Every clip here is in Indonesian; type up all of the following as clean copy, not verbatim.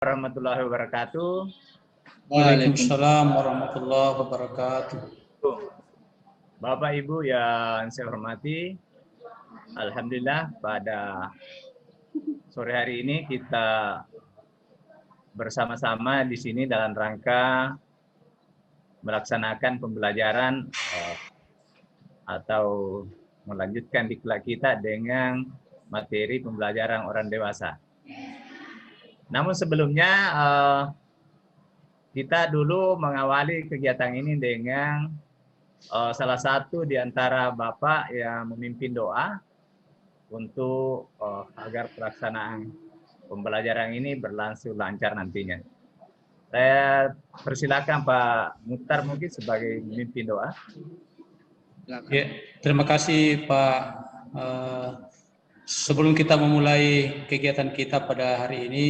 Warahmatullahi wabarakatuh. Waalaikumsalam warahmatullahi wabarakatuh. Bapak Ibu yang saya hormati, alhamdulillah pada sore hari ini kita bersama-sama di sini dalam rangka melaksanakan pembelajaran atau melanjutkan diklat kita dengan materi pembelajaran orang dewasa. Namun sebelumnya kita dulu mengawali kegiatan ini dengan salah satu di antara Bapak yang memimpin doa untuk agar pelaksanaan pembelajaran ini berlangsung lancar nantinya. Saya persilakan Pak Muhtar mungkin sebagai pemimpin doa. Ya, terima kasih Pak. Sebelum kita memulai kegiatan kita pada hari ini,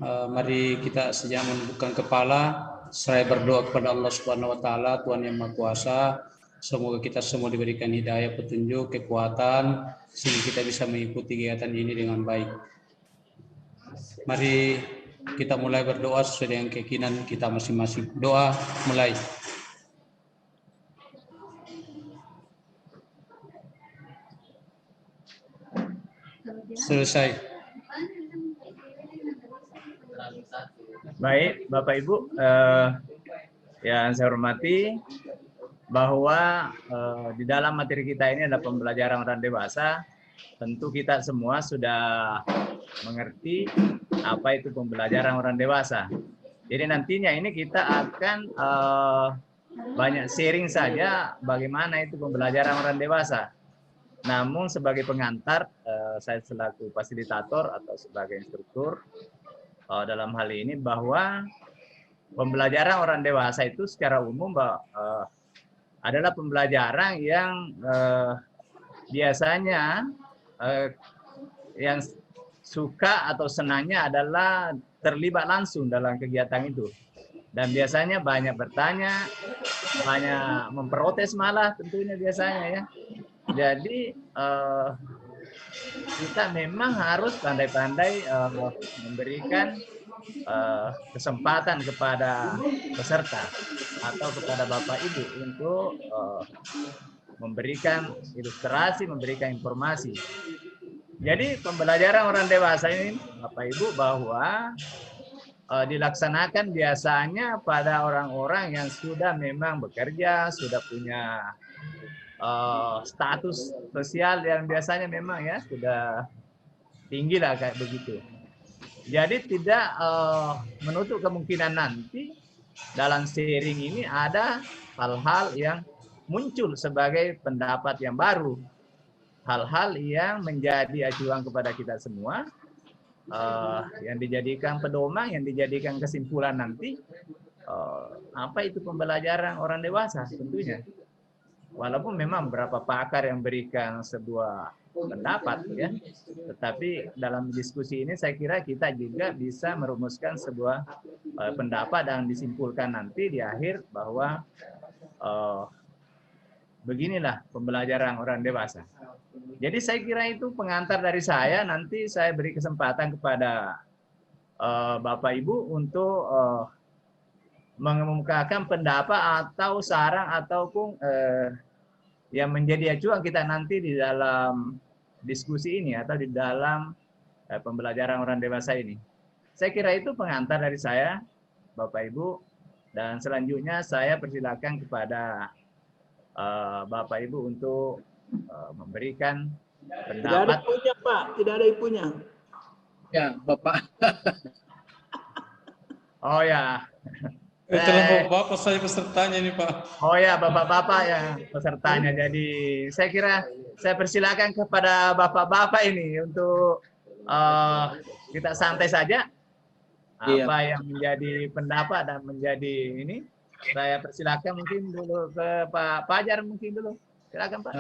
mari kita sejak menundukkan kepala, saya berdoa kepada Allah Subhanahu Wa Taala, Tuhan yang Maha Kuasa. Semoga kita semua diberikan hidayah, petunjuk, kekuatan, sehingga kita bisa mengikuti kegiatan ini dengan baik. Mari kita mulai berdoa sesuai dengan keyakinan kita masing-masing. Doa mulai. Selesai. Baik, Bapak Ibu yang saya hormati, bahwa di dalam materi kita ini adalah pembelajaran orang dewasa. Tentu kita semua sudah mengerti apa itu pembelajaran orang dewasa. Jadi nantinya ini kita akan banyak sharing saja bagaimana itu pembelajaran orang dewasa. Namun sebagai pengantar, saya selaku fasilitator atau sebagai instruktur dalam hal ini, bahwa pembelajaran orang dewasa itu secara umum adalah pembelajaran yang biasanya yang suka atau senangnya adalah terlibat langsung dalam kegiatan itu. Dan biasanya banyak bertanya, banyak memprotes malah tentunya biasanya ya. Jadi kita memang harus pandai-pandai memberikan kesempatan kepada peserta atau kepada Bapak Ibu untuk memberikan ilustrasi, memberikan informasi. Jadi pembelajaran orang dewasa ini Bapak Ibu bahwa dilaksanakan biasanya pada orang-orang yang sudah memang bekerja, sudah punya status sosial yang biasanya memang ya sudah tinggi lah kayak begitu. Jadi tidak menutup kemungkinan nanti dalam sharing ini ada hal-hal yang muncul sebagai pendapat yang baru, hal-hal yang menjadi acuan kepada kita semua, yang dijadikan pedoman, yang dijadikan kesimpulan nanti apa itu pembelajaran orang dewasa tentunya. Walaupun memang beberapa pakar yang berikan sebuah pendapat ya, tetapi dalam diskusi ini saya kira kita juga bisa merumuskan sebuah pendapat dan disimpulkan nanti di akhir bahwa beginilah pembelajaran orang dewasa. Jadi saya kira itu pengantar dari saya. Nanti saya beri kesempatan kepada Bapak Ibu untuk mengemukakan pendapat atau saran ataupun yang menjadi acuan kita nanti di dalam diskusi ini atau di dalam pembelajaran orang dewasa ini. Saya kira itu pengantar dari saya, Bapak Ibu, dan selanjutnya saya persilakan kepada Bapak Ibu untuk memberikan pendapat. Tidak ada ibunya, Pak. Tidak ada ibunya. Ya, Bapak. Oh ya. Telah Bapak saya pesertanya nih Pak. Oh ya, Bapak-Bapak ya pesertanya. Jadi saya kira saya persilakan kepada Bapak-Bapak ini untuk kita santai saja. Apa yang menjadi pendapat dan menjadi ini, saya persilakan mungkin dulu ke Pak Fajar mungkin dulu. Silakan Pak.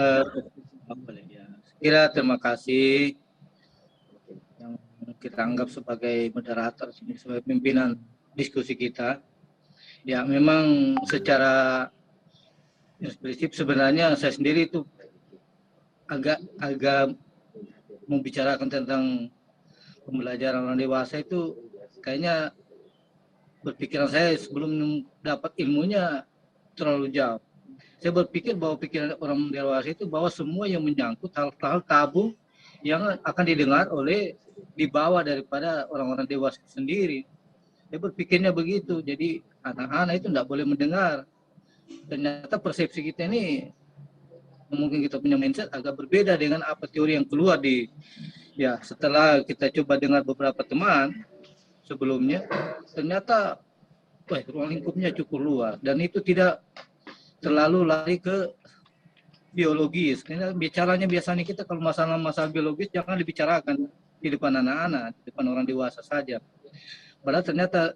Kira terima kasih yang kita anggap sebagai moderator sini, sebagai pimpinan diskusi kita. Ya memang secara prinsip sebenarnya saya sendiri itu agak membicarakan tentang pembelajaran orang dewasa itu kayaknya berpikiran saya sebelum dapat ilmunya terlalu jauh. Saya berpikir bahwa pikiran orang dewasa itu bahwa semua yang menyangkut hal-hal tabu yang akan didengar oleh di bawah daripada orang-orang dewasa sendiri. Saya berpikirnya begitu. Jadi anak-anak itu tidak boleh mendengar. Ternyata persepsi kita ini mungkin kita punya mindset agak berbeda dengan apa teori yang keluar setelah kita coba dengar beberapa teman sebelumnya, ternyata ruang lingkupnya cukup luas dan itu tidak terlalu lari ke biologis. Karena bicaranya biasanya kita kalau masalah-masalah biologis jangan dibicarakan di depan anak-anak, di depan orang dewasa saja. Padahal ternyata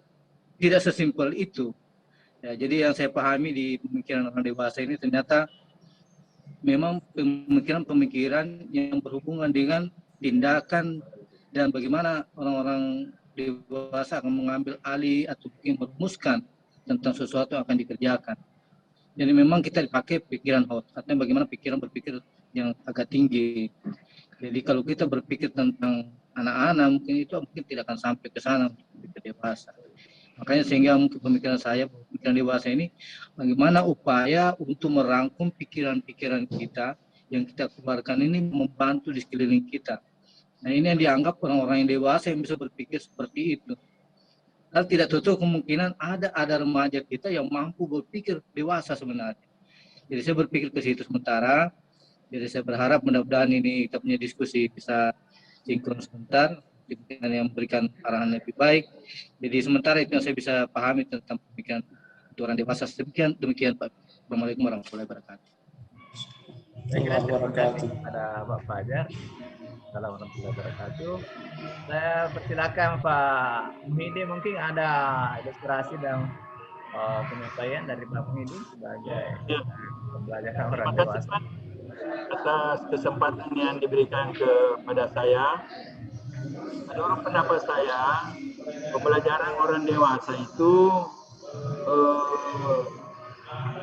tidak sesimpel itu. Ya, jadi yang saya pahami di pemikiran orang dewasa ini ternyata memang pemikiran-pemikiran yang berhubungan dengan tindakan dan bagaimana orang-orang dewasa akan mengambil alih atau merumuskan tentang sesuatu yang akan dikerjakan. Jadi memang kita dipakai pikiran hot, artinya bagaimana pikiran berpikir yang agak tinggi. Jadi kalau kita berpikir tentang anak-anak mungkin itu mungkin tidak akan sampai ke sana untuk berpikir dewasa. Makanya sehingga mungkin pemikiran saya, pemikiran dewasa ini bagaimana upaya untuk merangkum pikiran-pikiran kita yang kita keluarkan ini membantu di sekeliling kita. Nah ini yang dianggap orang-orang yang dewasa yang bisa berpikir seperti itu. Dan tidak tutup kemungkinan ada remaja kita yang mampu berpikir dewasa sebenarnya. Jadi saya berpikir ke situ sementara. Jadi saya berharap mudah-mudahan ini kita punya diskusi bisa sinkron sebentar. Dengan yang memberikan arahan lebih baik. Jadi sementara itu yang saya bisa pahami tentang pemikiran orang dewasa. Demikian Pak. Assalamualaikum warahmatullahi wabarakatuh. Terima kasih kepada Pak Fajar. Assalamualaikum warahmatullahi wabarakatuh. Saya persilakan Pak Muhyiddin, mungkin ada ilustrasi dan penyampaian dari Pak Muhyiddin sebagai pembelajaran orang dewasa. Atas kesempatan yang diberikan kepada saya. Menurut pendapat saya, pembelajaran orang dewasa itu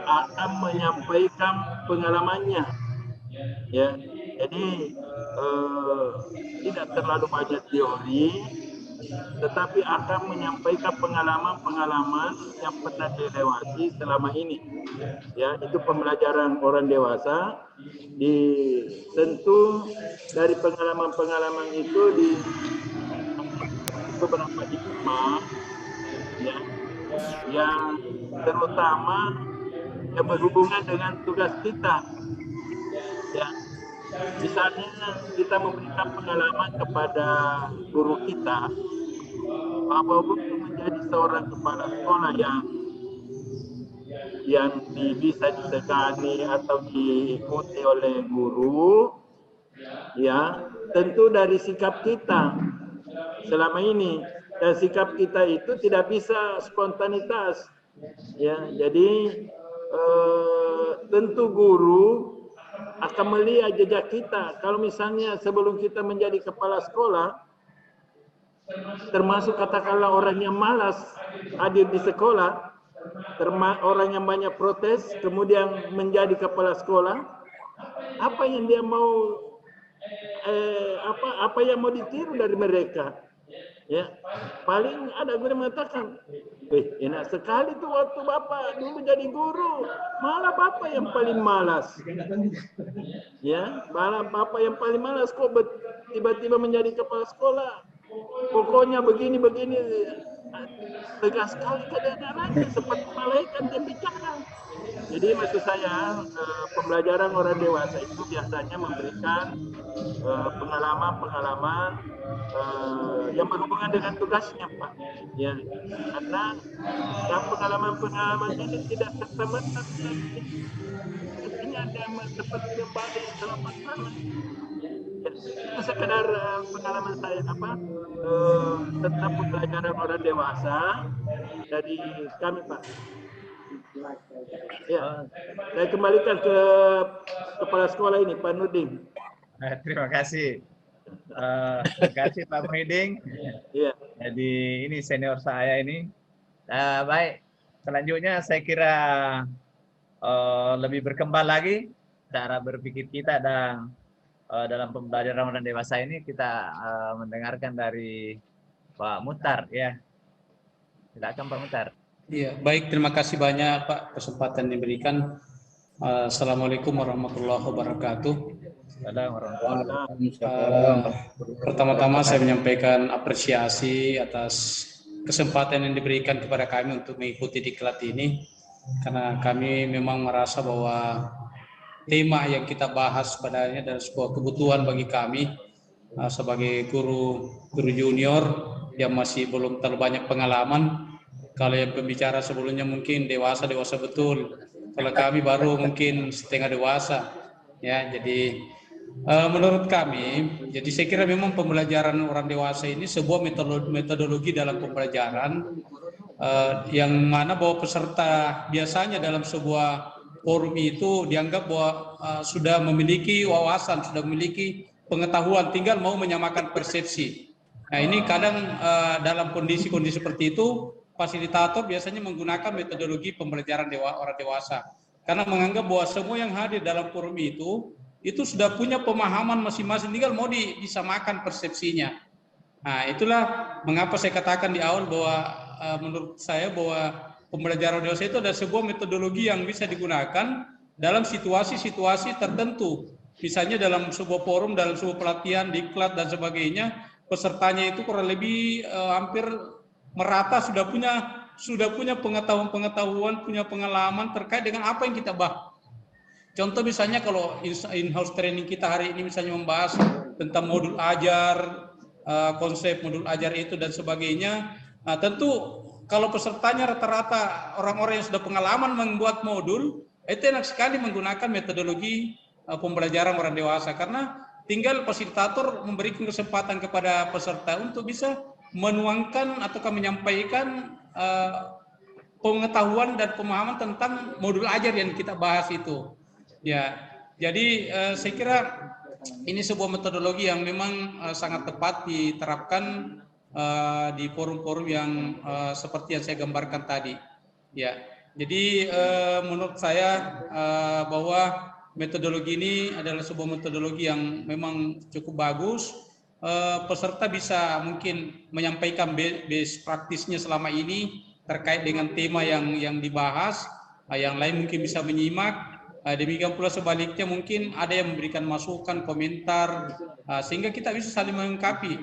akan menyampaikan pengalamannya, ya. Jadi tidak terlalu banyak teori, tetapi akan menyampaikan pengalaman-pengalaman yang pernah dilewati selama ini. Ya, itu pembelajaran orang dewasa. Tentu dari pengalaman-pengalaman itu di beberapa hikmah, ya, yang terutama yang berhubungan dengan tugas kita. Ya, misalnya kita memberikan pengalaman kepada guru kita bahwa untuk menjadi seorang kepala sekolah yang bisa disegani atau diikuti oleh guru, ya tentu dari sikap kita selama ini, dan sikap kita itu tidak bisa spontanitas, ya. Jadi tentu guru akan melihat jejak kita. Kalau misalnya sebelum kita menjadi kepala sekolah, termasuk katakanlah orang yang malas hadir di sekolah, orang yang banyak protes, kemudian menjadi kepala sekolah, apa yang dia mau, apa yang mau ditiru dari mereka? Ya, paling ada guru mengatakan, enak sekali tuh waktu Bapak dulu jadi guru, malah Bapak yang paling malas. Ya, malah Bapak yang paling malas kok tiba-tiba menjadi kepala sekolah. Pokoknya begini, tegas sekali keadaannya, seperti malaikat yang bicara. Jadi maksud saya, pembelajaran orang dewasa itu biasanya memberikan pengalaman-pengalaman yang berhubungan dengan tugasnya, Pak. Ya, karena pengalaman-pengalaman ini tidak serta-merta artinya ada seperti membalik telapak tangan. Ya, itu sekedar pengalaman saya tentang pembelajaran orang dewasa dari kami, Pak. Ya, saya kembalikan ke kepala sekolah ini, Pak Nurdin. Terima kasih. Terima kasih Pak Muhyiddin. Ya. Jadi ini senior saya ini. Baik, selanjutnya saya kira lebih berkembang lagi cara berpikir kita, dan dalam pembelajaran orang dewasa ini kita mendengarkan dari Pak Muhtar, ya. Silakan Pak Muhtar. Iya, baik, terima kasih banyak Pak kesempatan diberikan. Assalamualaikum warahmatullahi wabarakatuh. Pertama-tama saya menyampaikan apresiasi atas kesempatan yang diberikan kepada kami untuk mengikuti diklat ini, karena kami memang merasa bahwa tema yang kita bahas sebenarnya adalah sebuah kebutuhan bagi kami sebagai guru junior yang masih belum terlalu banyak pengalaman. Kalau yang pembicara sebelumnya mungkin dewasa betul, kalau kami baru mungkin setengah dewasa, ya. Jadi menurut kami, jadi saya kira memang pembelajaran orang dewasa ini sebuah metodologi dalam pembelajaran yang mana bahwa peserta biasanya dalam sebuah forum itu dianggap bahwa sudah memiliki wawasan, sudah memiliki pengetahuan, tinggal mau menyamakan persepsi. Nah, ini kadang dalam kondisi-kondisi seperti itu, fasilitator biasanya menggunakan metodologi pembelajaran orang dewasa, karena menganggap bahwa semua yang hadir dalam forum itu sudah punya pemahaman masing-masing, tinggal mau disamakan persepsinya. Nah, itulah mengapa saya katakan di awal bahwa menurut saya bahwa pembelajaran dewasa itu adalah sebuah metodologi yang bisa digunakan dalam situasi-situasi tertentu. Misalnya dalam sebuah forum, dalam sebuah pelatihan, diklat dan sebagainya, pesertanya itu kurang lebih hampir merata sudah punya pengetahuan, punya pengalaman terkait dengan apa yang kita bahas. Contoh misalnya kalau in-house training kita hari ini misalnya membahas tentang modul ajar, konsep modul ajar itu dan sebagainya, tentu kalau pesertanya rata-rata orang-orang yang sudah pengalaman membuat modul, itu enak sekali menggunakan metodologi pembelajaran orang dewasa, karena tinggal fasilitator memberikan kesempatan kepada peserta untuk bisa menuangkan atau menyampaikan pengetahuan dan pemahaman tentang modul ajar yang kita bahas itu. Ya, jadi saya kira ini sebuah metodologi yang memang sangat tepat diterapkan di forum-forum yang seperti yang saya gambarkan tadi. Ya, jadi menurut saya bahwa metodologi ini adalah sebuah metodologi yang memang cukup bagus. Peserta bisa mungkin menyampaikan best practice-nya selama ini terkait dengan tema yang dibahas. Yang lain mungkin bisa menyimak. Demikian pula sebaliknya mungkin ada yang memberikan masukan, komentar, sehingga kita bisa saling melengkapi.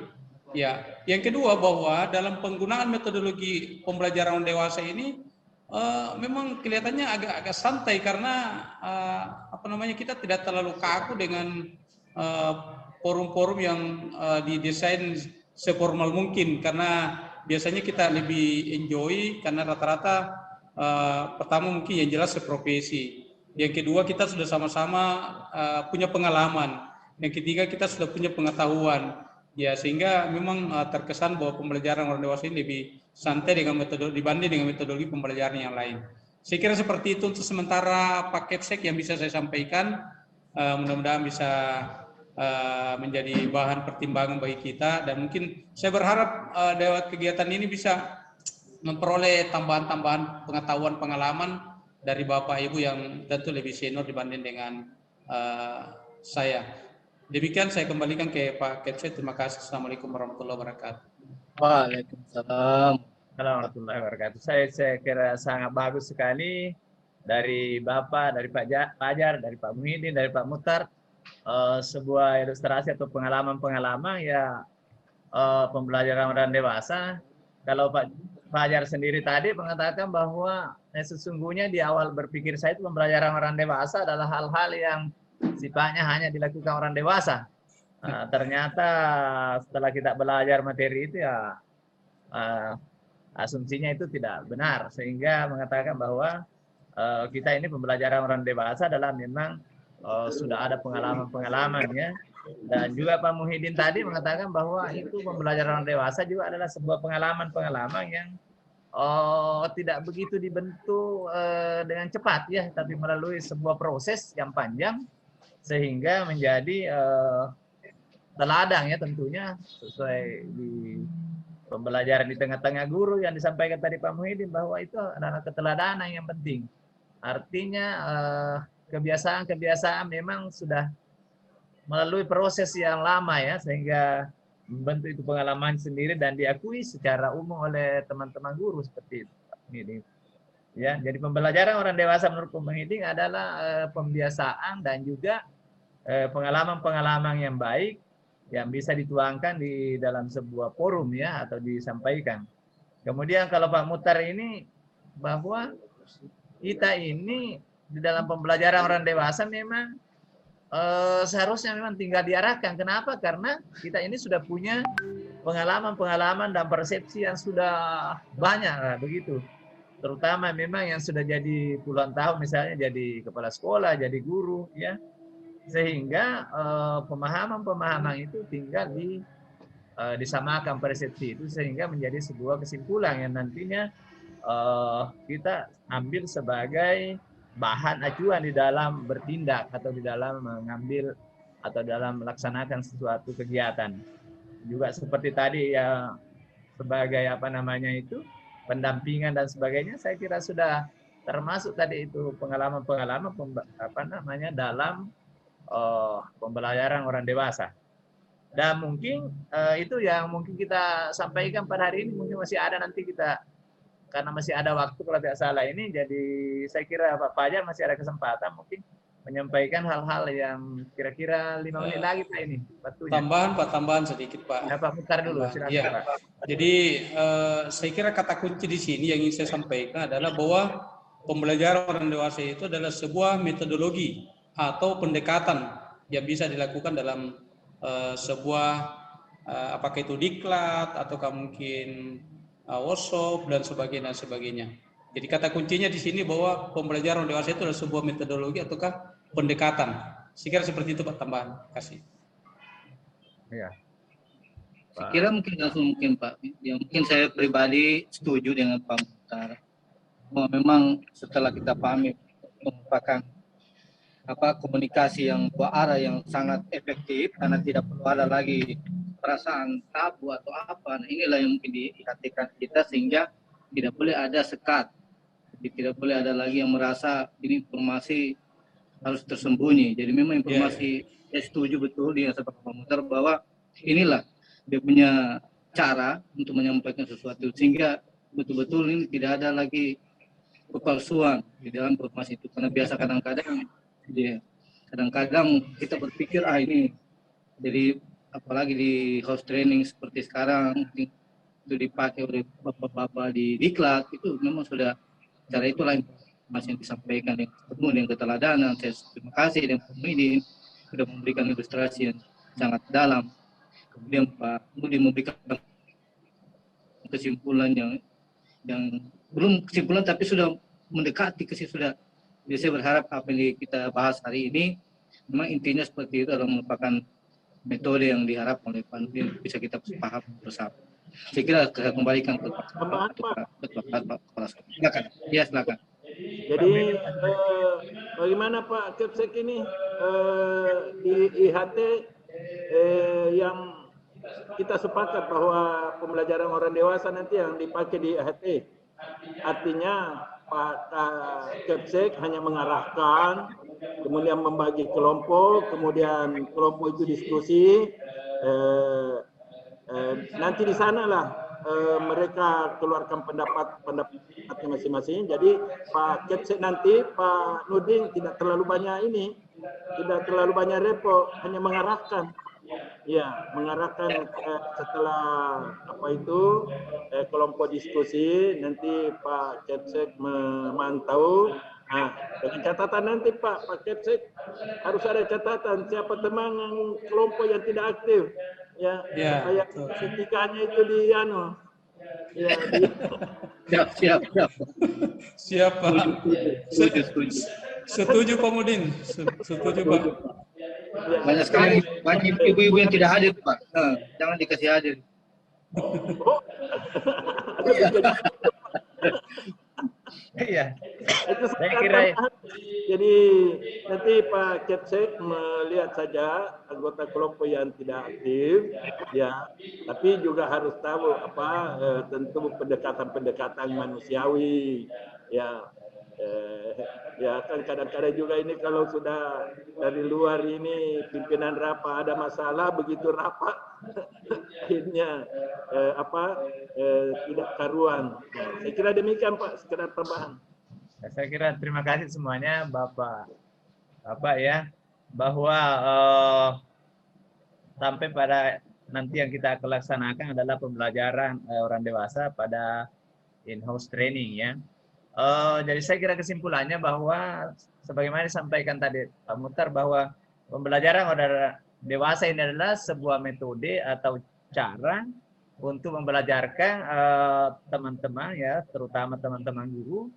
Ya, yang kedua bahwa dalam penggunaan metodologi pembelajaran dewasa ini memang kelihatannya agak santai, karena kita tidak terlalu kaku dengan forum-forum yang didesain seformal mungkin, karena biasanya kita lebih enjoy karena rata-rata pertama mungkin yang jelas seprofesi. Yang kedua kita sudah sama-sama punya pengalaman. Yang ketiga kita sudah punya pengetahuan. Ya, sehingga memang terkesan bahwa pembelajaran orang dewasa ini lebih santai dengan metode dibanding dengan metodologi pembelajaran yang lain. Saya kira seperti itu untuk sementara Pak Kepsek yang bisa saya sampaikan. Mudah-mudahan bisa menjadi bahan pertimbangan bagi kita, dan mungkin saya berharap lewat kegiatan ini bisa memperoleh tambahan-tambahan pengetahuan, pengalaman dari Bapak Ibu yang tentu lebih senior dibanding dengan saya. Demikian saya kembalikan ke Pak Kepsek. Terima kasih. Assalamualaikum warahmatullahi wabarakatuh. Waalaikumsalam warahmatullahi wabarakatuh. Saya kira sangat bagus sekali dari Bapak, dari Pak Fajar, dari Pak Muhyiddin, dari Pak Muhtar, sebuah ilustrasi atau pengalaman-pengalaman ya pembelajaran orang dewasa. Kalau Pak Fajar sendiri tadi mengatakan bahwa sesungguhnya di awal berpikir saya itu pembelajaran orang dewasa adalah hal-hal yang sifatnya hanya dilakukan orang dewasa. Ternyata setelah kita belajar materi itu ya asumsinya itu tidak benar, sehingga mengatakan bahwa kita ini pembelajaran orang dewasa adalah memang sudah ada pengalaman-pengalamannya. Dan juga Pak Muhyiddin tadi mengatakan bahwa itu pembelajaran orang dewasa juga adalah sebuah pengalaman-pengalaman yang tidak begitu dibentuk dengan cepat ya, tapi melalui sebuah proses yang panjang sehingga menjadi teladang ya, tentunya sesuai di pembelajaran di tengah-tengah guru yang disampaikan tadi Pak Muhyiddin, bahwa itu adalah keteladanan yang penting. Artinya kebiasaan-kebiasaan memang sudah melalui proses yang lama ya, sehingga membentuk itu pengalaman sendiri dan diakui secara umum oleh teman-teman guru seperti itu. Ini. Ya, jadi pembelajaran orang dewasa menurut Pembimbing adalah pembiasaan dan juga pengalaman-pengalaman yang baik yang bisa dituangkan di dalam sebuah forum ya atau disampaikan. Kemudian kalau Pak Mutar ini bahwa kita ini di dalam pembelajaran orang dewasa memang seharusnya memang tinggal diarahkan. Kenapa? Karena kita ini sudah punya pengalaman-pengalaman dan persepsi yang sudah banyak lah, begitu. Terutama memang yang sudah jadi puluhan tahun misalnya jadi kepala sekolah, jadi guru ya. Sehingga pemahaman-pemahaman itu tinggal disamakan persepsi itu sehingga menjadi sebuah kesimpulan yang nantinya kita ambil sebagai bahan acuan di dalam bertindak atau di dalam mengambil atau dalam melaksanakan sesuatu kegiatan. Juga seperti tadi ya sebagai apa namanya itu pendampingan dan sebagainya, saya kira sudah termasuk tadi itu pengalaman-pengalaman apa namanya dalam pembelajaran orang dewasa. Dan mungkin itu yang mungkin kita sampaikan pada hari ini, mungkin masih ada nanti kita karena masih ada waktu kalau tidak salah ini, jadi saya kira Pak Fajar masih ada kesempatan mungkin menyampaikan hal-hal yang kira-kira 5 menit lagi Pak ini. Waktunya. Tambahan sedikit Pak. Ya, Pak Mutar dulu, silakan ya. Pak. Jadi saya kira kata kunci di sini yang ingin saya sampaikan adalah bahwa pembelajaran orang dewasa itu adalah sebuah metodologi atau pendekatan yang bisa dilakukan dalam sebuah apakah itu diklat ataukah mungkin workshop dan sebagainya. Jadi kata kuncinya di sini bahwa pembelajaran dewasa itu adalah sebuah metodologi ataukah pendekatan. Saya kira seperti itu Pak, tambahan. Kasih. Ya. Saya kira mungkin Pak, ya, mungkin saya pribadi setuju dengan Pak Muhtar bahwa memang setelah kita pahami merupakan komunikasi yang berarah yang sangat efektif karena tidak perlu ada lagi perasaan tabu atau apa. Nah, inilah yang mungkin diperhatikan kita sehingga tidak boleh ada sekat. Jadi tidak boleh ada lagi yang merasa ini informasi harus tersembunyi. Jadi memang informasi saya setuju betul dengan seperti Pak Muhtar bahwa inilah dia punya cara untuk menyampaikan sesuatu sehingga betul-betul ini tidak ada lagi kepalsuan di dalam informasi itu. Karena biasa kadang-kadang kita berpikir ini jadi apalagi di house training seperti sekarang itu dipakai oleh bapak-bapak di diklat itu memang sudah cara itulah informasi yang disampaikan yang penuh dengan keteladanan. Saya terima kasih dan Pemidin sudah memberikan ilustrasi yang sangat dalam. Kemudian Pak Mudi memberikan kesimpulan yang belum kesimpulan tapi sudah mendekati kesimpulan. Jadi saya berharap apa yang kita bahas hari ini memang intinya seperti itu adalah merupakan metode yang diharapkan oleh Pak Nurdin bisa kita paham bersama. Saya kira saya kembalikan ke Pak Kepala Sekolah. Silakan. Ya, silakan. Jadi bagaimana Pak Kepsek ini di IHT yang kita sepakat bahwa pembelajaran orang dewasa nanti yang dipakai di IHT. Artinya Pak Kepsek hanya mengarahkan, kemudian membagi kelompok, kemudian kelompok itu diskusi. Nanti di sanalah mereka keluarkan pendapatnya masing-masing. Jadi Pak Kepsek nanti, Pak Nurdin tidak terlalu banyak repot, hanya mengarahkan. Ya, mengarahkan setelah kelompok diskusi, nanti Pak Kepsek memantau. Dengan catatan nanti Pak Kepsek harus ada catatan siapa teman kelompok yang tidak aktif. Ya, supaya ketiganya itu Siap Pak. Setuju Pak Mudin. Setuju Pak. Banyak sekali ibu-ibu yang tidak hadir Pak. Jangan dikasih hadir. Iya. Itu saya kira. Jadi nanti Pak Kepsek melihat saja anggota kelompok yang tidak aktif, ya. Tapi juga harus tahu tentu pendekatan manusiawi, ya. Ya kan kadang-kadang juga ini kalau sudah dari luar ini pimpinan rapat ada masalah, begitu rapat akhirnya tidak karuan. Nah, saya kira demikian Pak, sekedar tambahan. Saya kira terima kasih semuanya Bapak ya, bahwa sampai pada nanti yang kita akan laksanakan adalah pembelajaran orang dewasa pada in-house training ya. Jadi saya kira kesimpulannya bahwa sebagaimana disampaikan tadi Pak Muhtar, bahwa pembelajaran orang dewasa ini adalah sebuah metode atau cara untuk membelajarkan teman-teman ya, terutama teman-teman guru,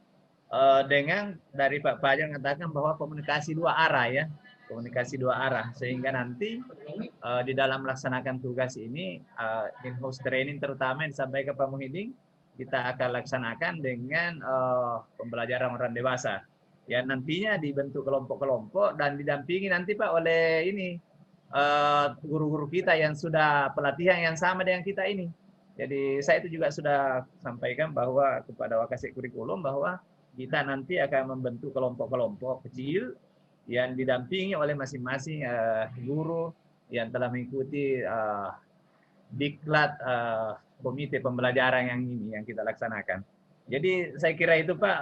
dengan dari Pak Fajar mengatakan bahwa komunikasi dua arah ya, komunikasi dua arah, sehingga nanti di dalam melaksanakan tugas ini in-house training terutama yang disampaikan Pak Muhyiddin, kita akan laksanakan dengan pembelajaran orang dewasa. Ya nantinya dibentuk kelompok-kelompok dan didampingi nanti Pak oleh ini guru-guru kita yang sudah pelatihan yang sama dengan kita ini. Jadi saya itu juga sudah sampaikan bahwa kepada Wakasek Kurikulum bahwa kita nanti akan membentuk kelompok-kelompok kecil yang didampingi oleh masing-masing guru yang telah mengikuti diklat komite pembelajaran yang ini yang kita laksanakan. Jadi saya kira itu Pak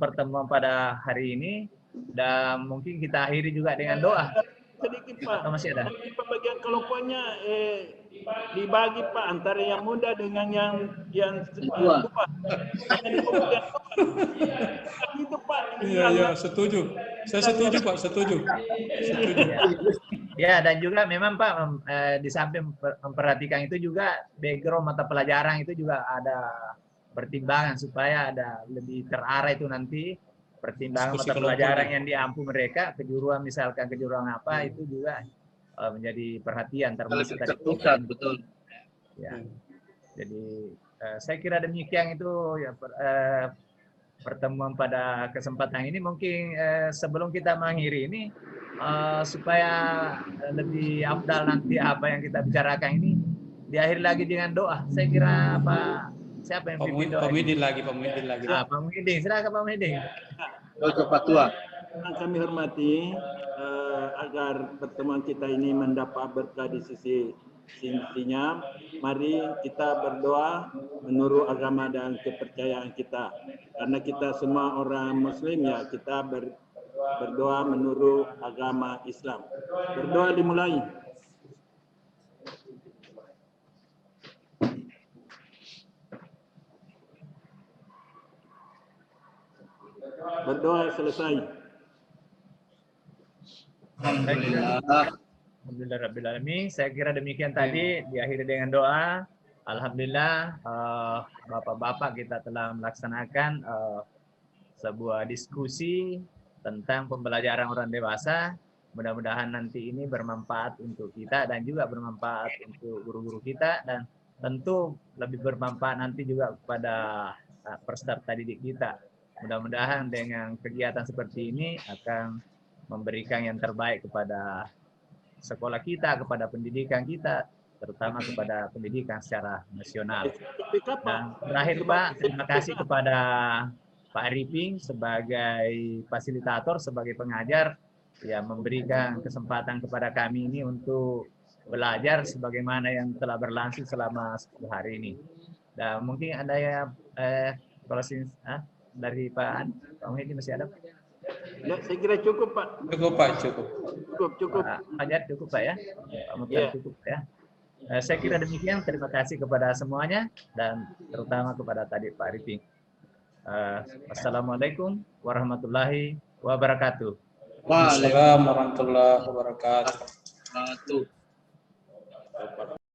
pertemuan pada hari ini, dan mungkin kita akhiri juga dengan doa. Sedikit Pak, masih ada pembagian kelompoknya dibagi Pak antara yang muda dengan yang tua. Itu Pak. Iya, setuju. Saya setuju Pak, setuju. Ya, dan juga memang Pak di samping memperhatikan itu juga background mata pelajaran itu juga ada pertimbangan supaya ada lebih terarah itu nanti pertimbangan mata pelajaran yang diampu mereka, kejuruan misalkan kejuruan apa itu juga menjadi perhatian termasuk tadi. Betul. Ya. Jadi saya kira demikian itu ya pertemuan pada kesempatan ini. Mungkin sebelum kita mengakhiri ini supaya lebih afdal nanti apa yang kita bicarakan ini diakhiri lagi dengan doa. Saya kira siapa yang pimpin doa? Pak Muhyiddin lagi. Pak Muhyiddin, silakan Pak Muhyiddin. Pak Tua. Yang kami hormati, agar pertemuan kita ini mendapat berkah di sisinya, mari kita berdoa menurut agama dan kepercayaan kita. Karena kita semua orang Muslim ya, kita berdoa menurut agama Islam. Berdoa dimulai. Berdoa selesai. Alhamdulillahirrahmanirrahim. Saya kira demikian tadi, diakhiri dengan doa. Alhamdulillah Bapak-bapak kita telah melaksanakan sebuah diskusi tentang pembelajaran orang dewasa. Mudah-mudahan nanti ini bermanfaat untuk kita dan juga bermanfaat untuk guru-guru kita, dan tentu lebih bermanfaat nanti juga kepada peserta didik kita. Mudah-mudahan dengan kegiatan seperti ini akan memberikan yang terbaik kepada sekolah kita, kepada pendidikan kita, terutama kepada pendidikan secara nasional. Dan terakhir Pak, terima kasih kepada Pak Arifin sebagai fasilitator, sebagai pengajar, yang memberikan kesempatan kepada kami ini untuk belajar sebagaimana yang telah berlangsung selama 10 hari ini. Dan mungkin ada ya dari Pak Muhyiddin masih ada? Ya, saya kira cukup Pak. Cukup Pak, cukup. Cukup. Pak Fajar cukup Pak ya? Pak Muhtar cukup ya? Saya kira demikian. Terima kasih kepada semuanya dan terutama kepada tadi Pak Arifin. Assalamualaikum warahmatullahi wabarakatuh. Waalaikumsalam warahmatullahi wabarakatuh.